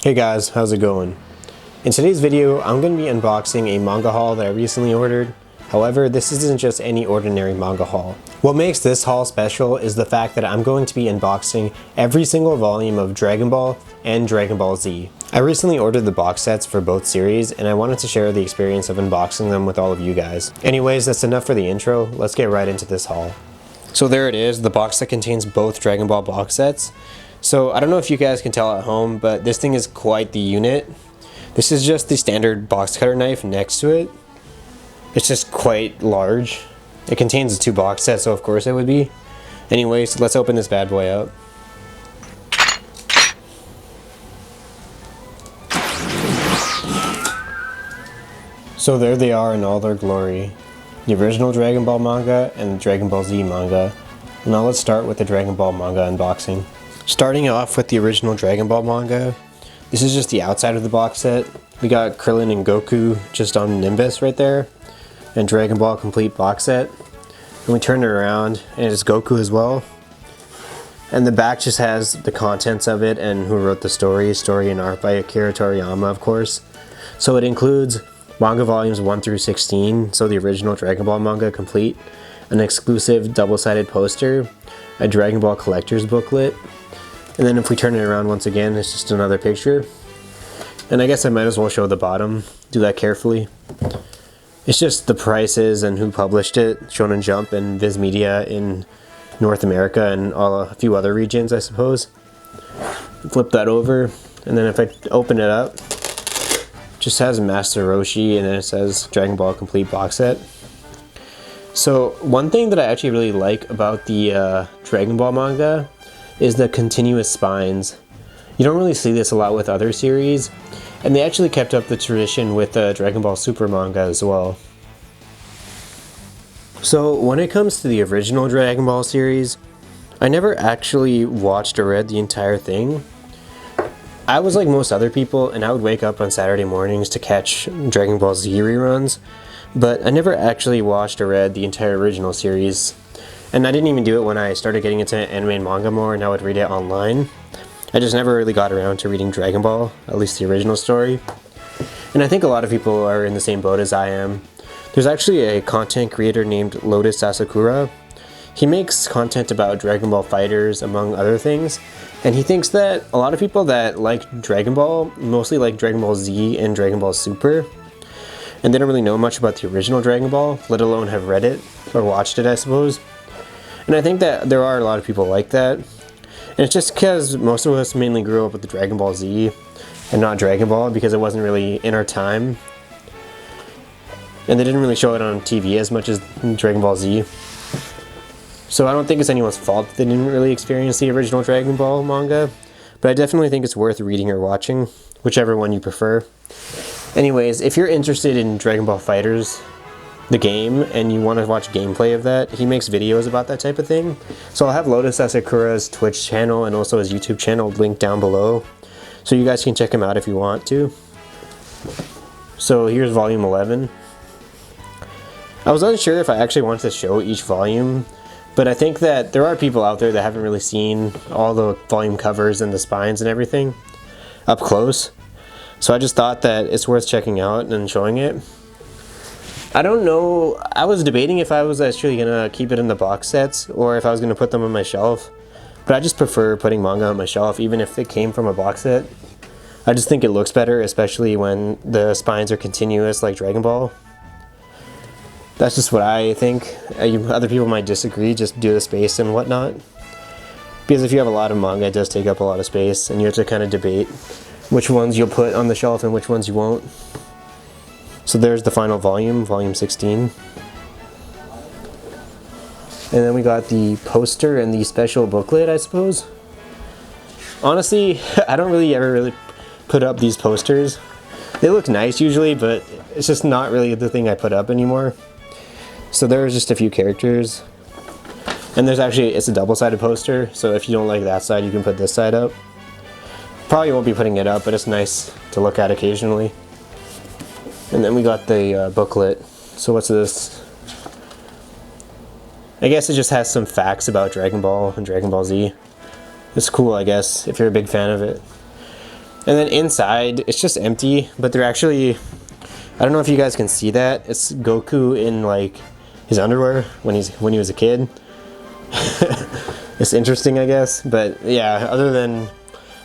Hey guys, how's it going? In today's video, I'm going to be unboxing a manga haul that I recently ordered. However, this isn't just any ordinary manga haul. What makes this haul special is the fact that I'm going to be unboxing every single volume of Dragon Ball and Dragon Ball Z. I recently ordered the box sets for both series and I wanted to share the experience of unboxing them with all of you guys. Anyways, that's enough for the intro. Let's get right into this haul. So there it is, the box set contains both Dragon Ball box sets. So I don't know if you guys can tell at home, but this thing is quite the unit. This is just the standard box cutter knife next to it. It's just quite large. It contains 2 box sets, so of course it would be. Anyways, let's open this bad boy up. So there they are in all their glory. The original Dragon Ball manga and the Dragon Ball Z manga. Now let's start with the Dragon Ball manga unboxing. Starting off with the original Dragon Ball manga, this is just the outside of the box set. We got Krillin and Goku just on Nimbus right there, and Dragon Ball complete box set. And we turn it around and it's Goku as well. And the back just has the contents of it and who wrote the story and art by Akira Toriyama, of course. So it includes manga volumes 1 through 16, so the original Dragon Ball manga complete, an exclusive double-sided poster, a Dragon Ball collector's booklet, and then if we turn it around once again, it's just another picture. And I guess I might as well show the bottom, do that carefully. It's just the prices and who published it, Shonen Jump and Viz Media in North America and a few other regions, I suppose. Flip that over, and then if I open it up, it just has Master Roshi and then it says Dragon Ball Complete Box Set. So one thing that I actually really like about the Dragon Ball manga is the continuous spines. You don't really see this a lot with other series, and they actually kept up the tradition with the Dragon Ball Super manga as well. So when it comes to the original Dragon Ball series, I never actually watched or read the entire thing. I was like most other people, and I would wake up on Saturday mornings to catch Dragon Ball Z reruns, but I never actually watched or read the entire original series. And I didn't even do it when I started getting into anime and manga more and I would read it online. I just never really got around to reading Dragon Ball, at least the original story. And I think a lot of people are in the same boat as I am. There's actually a content creator named Lotus Asakura. He makes content about Dragon Ball fighters, among other things. And he thinks that a lot of people that like Dragon Ball mostly like Dragon Ball Z and Dragon Ball Super. And they don't really know much about the original Dragon Ball, let alone have read it, or watched it, I suppose. And I think that there are a lot of people like that. And it's just because most of us mainly grew up with the Dragon Ball Z and not Dragon Ball because it wasn't really in our time. And they didn't really show it on TV as much as Dragon Ball Z. So I don't think it's anyone's fault that they didn't really experience the original Dragon Ball manga. But I definitely think it's worth reading or watching, whichever one you prefer. Anyways, if you're interested in Dragon Ball FighterZ, the game, and you want to watch gameplay of that, he makes videos about that type of thing. So I'll have Lotus Asakura's Twitch channel and also his YouTube channel linked down below, so you guys can check him out if you want to. So here's volume 11. I was unsure if I actually wanted to show each volume, but I think that there are people out there that haven't really seen all the volume covers and the spines and everything up close. So I just thought that it's worth checking out and showing it. I don't know, I was debating if I was actually gonna keep it in the box sets or if I was gonna put them on my shelf, but I just prefer putting manga on my shelf even if it came from a box set. I just think it looks better, especially when the spines are continuous like Dragon Ball. That's just what I think. Other people might disagree just due to space and whatnot. Because if you have a lot of manga, it does take up a lot of space and you have to kind of debate which ones you'll put on the shelf and which ones you won't. So there's the final volume, volume 16. And then we got the poster and the special booklet, I suppose. Honestly, I don't really put up these posters. They look nice usually, but it's just not really the thing I put up anymore. So there's just a few characters. And it's a double-sided poster, so if you don't like that side, you can put this side up. Probably won't be putting it up, but it's nice to look at occasionally. And then we got the booklet. So what's this? I guess it just has some facts about Dragon Ball and Dragon Ball Z. It's cool, I guess, if you're a big fan of it. And then inside, it's just empty, but they're actually, I don't know if you guys can see that. It's Goku in like his underwear when he was a kid. It's interesting, I guess. But yeah, other than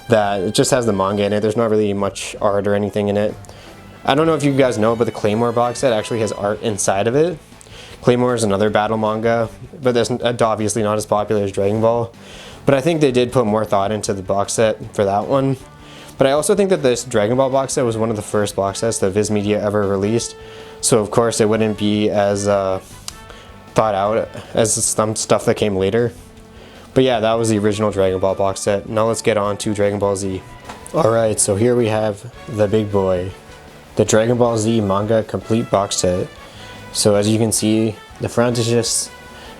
that, it just has the manga in it. There's not really much art or anything in it. I don't know if you guys know, but the Claymore box set actually has art inside of it. Claymore is another battle manga, but that's obviously not as popular as Dragon Ball. But I think they did put more thought into the box set for that one. But I also think that this Dragon Ball box set was one of the first box sets that Viz Media ever released. So of course it wouldn't be as thought out as some stuff that came later. But yeah, that was the original Dragon Ball box set. Now let's get on to Dragon Ball Z. Alright, so here we have the big boy. The Dragon Ball Z manga complete box set. So as you can see, the front is just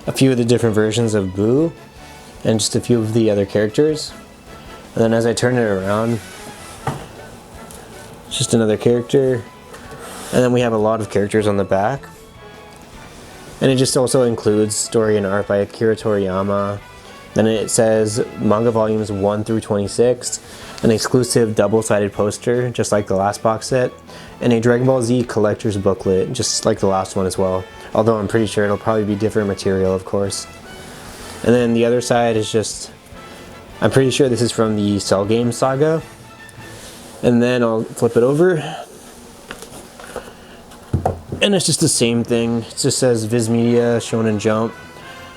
a few of the different versions of Boo and just a few of the other characters. And then as I turn it around, just another character, and then we have a lot of characters on the back, and it just also includes story and art by Akira Toriyama. Then it says manga volumes 1 through 26, an exclusive double-sided poster just like the last box set, and a Dragon Ball Z collector's booklet just like the last one as well, although I'm pretty sure it'll probably be different material, of course. And then the other side is just, I'm pretty sure this is from the Cell Games saga. And then I'll flip it over, and it's just the same thing. It just says Viz Media, Shonen Jump,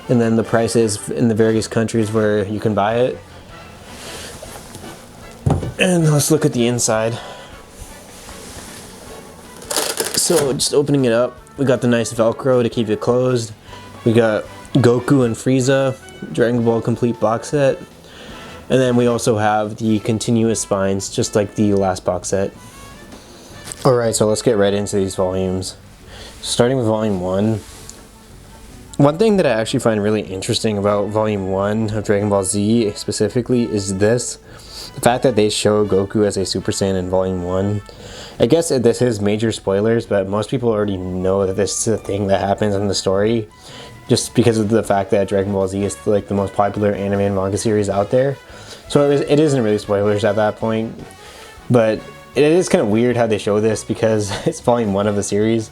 and then the prices in the various countries where you can buy it. And let's look at the inside. So just opening it up, we got the nice Velcro to keep it closed. We got Goku and Frieza, Dragon Ball complete box set. And then we also have the continuous spines, just like the last box set. Alright, so let's get right into these volumes. Starting with volume 1. One thing that I actually find really interesting about volume 1 of Dragon Ball Z specifically is this. The fact that they show Goku as a Super Saiyan in volume 1. I guess this is major spoilers, but most people already know that this is a thing that happens in the story. Just because of the fact that Dragon Ball Z is like the most popular anime and manga series out there. So it isn't really spoilers at that point, but it is kind of weird how they show this because it's volume 1 of the series.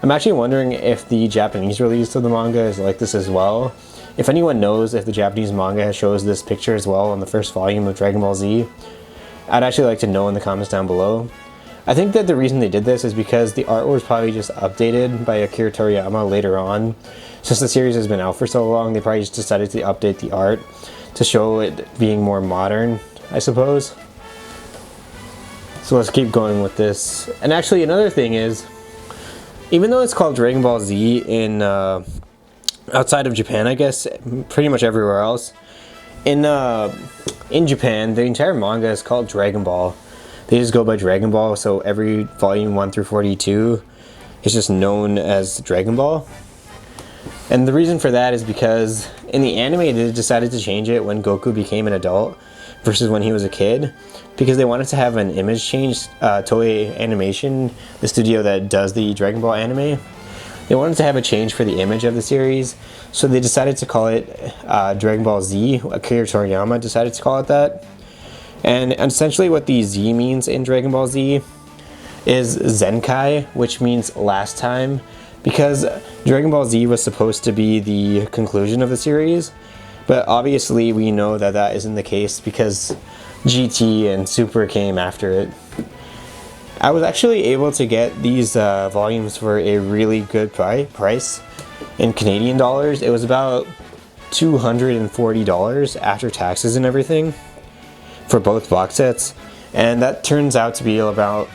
I'm actually wondering if the Japanese release of the manga is like this as well. If anyone knows if the Japanese manga shows this picture as well on the first volume of Dragon Ball Z, I'd actually like to know in the comments down below. I think that the reason they did this is because the art was probably just updated by Akira Toriyama later on. Since the series has been out for so long, they probably just decided to update the art to show it being more modern, I suppose. So let's keep going with this. And actually another thing is, even though it's called Dragon Ball Z in outside of Japan, I guess, pretty much everywhere else, in Japan, the entire manga is called Dragon Ball. They just go by Dragon Ball, so every volume 1 through 42 is just known as Dragon Ball. And the reason for that is because in the anime they decided to change it when Goku became an adult versus when he was a kid, because they wanted to have an image change. Toei Animation, the studio that does the Dragon Ball anime, they wanted to have a change for the image of the series, so they decided to call it Dragon Ball Z. Akira Toriyama decided to call it that. And essentially what the Z means in Dragon Ball Z is Zenkai, which means last time, because Dragon Ball Z was supposed to be the conclusion of the series, but obviously we know that that isn't the case because GT and Super came after it. I was actually able to get these volumes for a really good price in Canadian dollars. It was about $240 after taxes and everything for both box sets, and that turns out to be about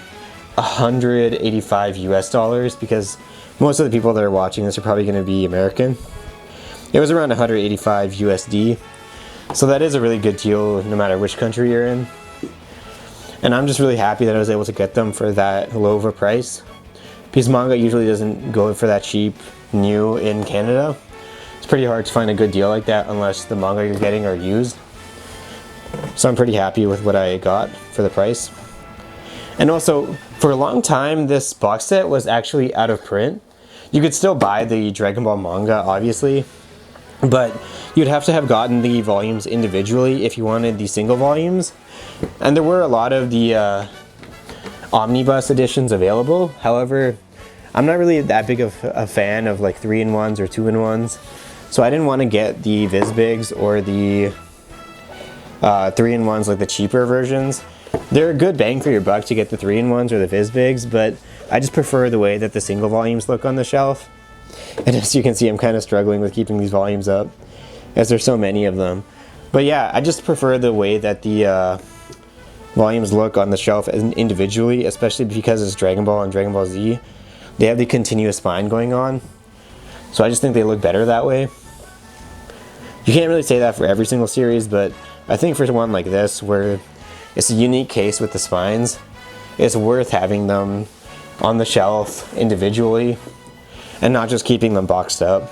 185 US dollars because most of the people that are watching this are probably going to be American. It was around 185 USD, so that is a really good deal no matter which country you're in. And I'm just really happy that I was able to get them for that low of a price, because manga usually doesn't go for that cheap new in Canada. It's pretty hard to find a good deal like that unless the manga you're getting are used. So I'm pretty happy with what I got for the price. And also, for a long time this box set was actually out of print. You could still buy the Dragon Ball manga, obviously, but you'd have to have gotten the volumes individually if you wanted the single volumes, And there were a lot of the omnibus editions available. However, I'm not really that big of a fan of like 3-in-1s or 2-in-1s. So I didn't want to get the Visbigs or the 3-in-1s, like the cheaper versions. They're a good bang for your buck to get the 3-in-1s or the Visbigs, but I just prefer the way that the single volumes look on the shelf. And as you can see, I'm kind of struggling with keeping these volumes up, as there's so many of them. But yeah, I just prefer the way that the volumes look on the shelf individually, especially because it's Dragon Ball and Dragon Ball Z. They have the continuous spine going on, so I just think they look better that way. You can't really say that for every single series, but I think for one like this, where it's a unique case with the spines, it's worth having them on the shelf individually and not just keeping them boxed up.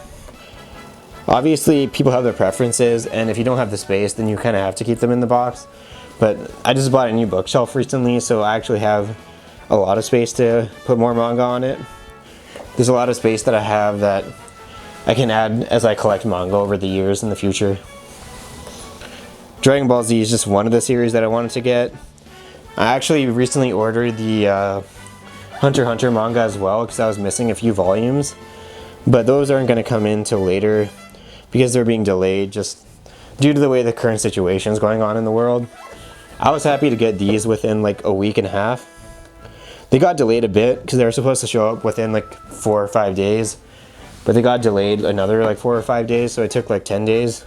Obviously, people have their preferences, and if you don't have the space, then you kind of have to keep them in the box. But I just bought a new bookshelf recently, so I actually have a lot of space to put more manga on it. There's a lot of space that I have that I can add as I collect manga over the years in the future. Dragon Ball Z is just one of the series that I wanted to get. I actually recently ordered the Hunter x Hunter manga as well, because I was missing a few volumes. But those aren't going to come in till later because they're being delayed just due to the way the current situation is going on in the world. I was happy to get these within like a week and a half. They got delayed a bit because they were supposed to show up within like 4 or 5 days, but they got delayed another like 4 or 5 days, so it took like 10 days.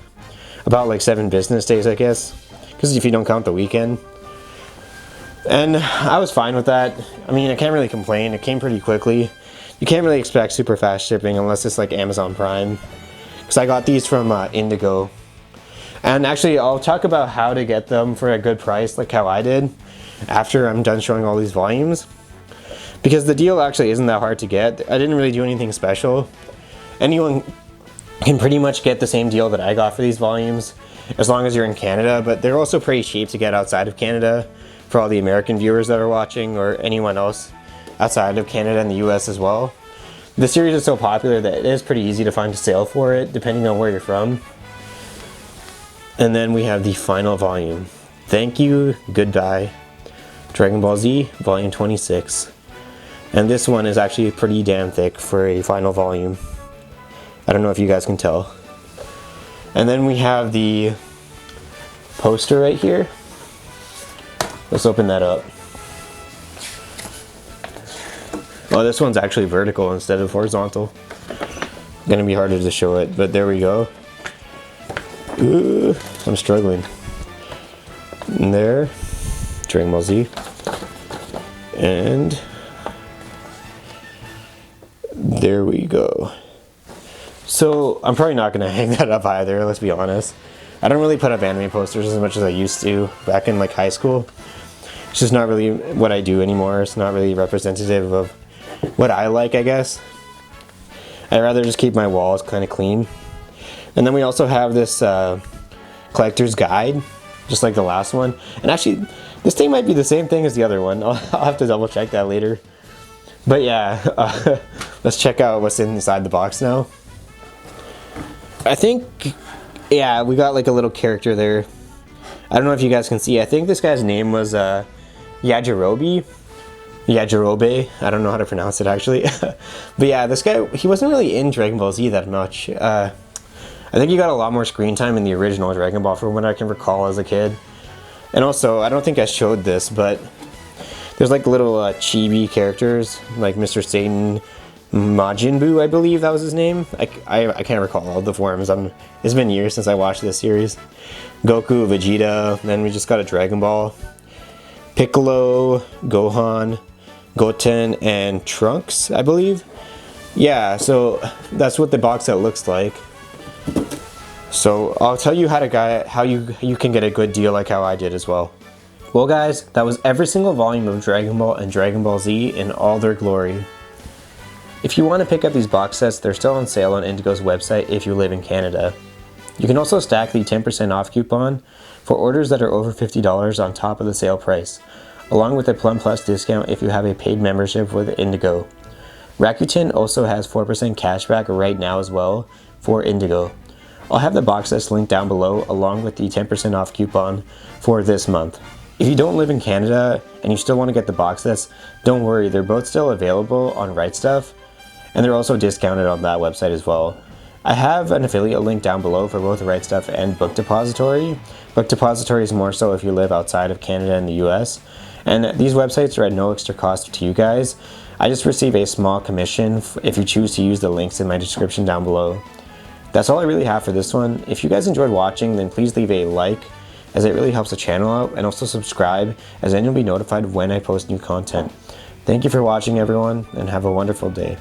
About like 7 business days, I guess, because if you don't count the weekend. And I was fine with that. I mean, I can't really complain. It came pretty quickly. You can't really expect super fast shipping unless it's like Amazon Prime, because I got these from Indigo. And actually, I'll talk about how to get them for a good price, like how I did, after I'm done showing all these volumes. Because the deal actually isn't that hard to get. I didn't really do anything special. Anyone can pretty much get the same deal that I got for these volumes, as long as you're in Canada, but they're also pretty cheap to get outside of Canada for all the American viewers that are watching, or anyone else outside of Canada and the US as well. The series is so popular that it is pretty easy to find a sale for it, depending on where you're from. And then we have the final volume. Thank You, Goodbye, Dragon Ball Z, Volume 26. And this one is actually pretty damn thick for a final volume. I don't know if you guys can tell. And then we have the poster right here. Let's open that up. Oh, this one's actually vertical instead of horizontal. Gonna be harder to show it, but there we go. Ooh, I'm struggling. And there, Dragon Ball Z. And there we go. So I'm probably not gonna hang that up either, let's be honest. I don't really put up anime posters as much as I used to back in like high school. It's just not really what I do anymore. It's not really representative of what I like, I guess. I'd rather just keep my walls kind of clean. And then we also have this collector's guide, just like the last one. And actually, this thing might be the same thing as the other one. I'll have to double check that later. But yeah, let's check out what's inside the box now. I think, yeah, we got like a little character there. I don't know if you guys can see. I think this guy's name was Yajirobe. I don't know how to pronounce it actually. But yeah, this guy, he wasn't really in Dragon Ball Z that much. I think he got a lot more screen time in the original Dragon Ball from what I can recall as a kid. And also, I don't think I showed this, but there's like little chibi characters, like Mr. Satan Majin Buu, I believe that was his name. I can't recall all the forms. It's been years since I watched this series. Goku, Vegeta, then we just got a Dragon Ball. Piccolo, Gohan, Goten, and Trunks, I believe. Yeah, so that's what the box set looks like. So I'll tell you how you can get a good deal like how I did as well. Well guys, that was every single volume of Dragon Ball and Dragon Ball Z in all their glory. If you want to pick up these box sets, they're still on sale on Indigo's website if you live in Canada. You can also stack the 10% off coupon for orders that are over $50 on top of the sale price, along with a Plum Plus discount if you have a paid membership with Indigo. Rakuten also has 4% cashback right now as well for Indigo. I'll have the box sets linked down below along with the 10% off coupon for this month. If you don't live in Canada and you still want to get the box sets, don't worry, they're both still available on Right Stuff, and they're also discounted on that website as well. I have an affiliate link down below for both Right Stuff and Book Depository. Book Depository is more so if you live outside of Canada and the US, and these websites are at no extra cost to you guys. I just receive a small commission if you choose to use the links in my description down below. That's all I really have for this one. If you guys enjoyed watching, then please leave a like, as it really helps the channel out, and also subscribe, as then you'll be notified when I post new content. Thank you for watching, everyone, and have a wonderful day.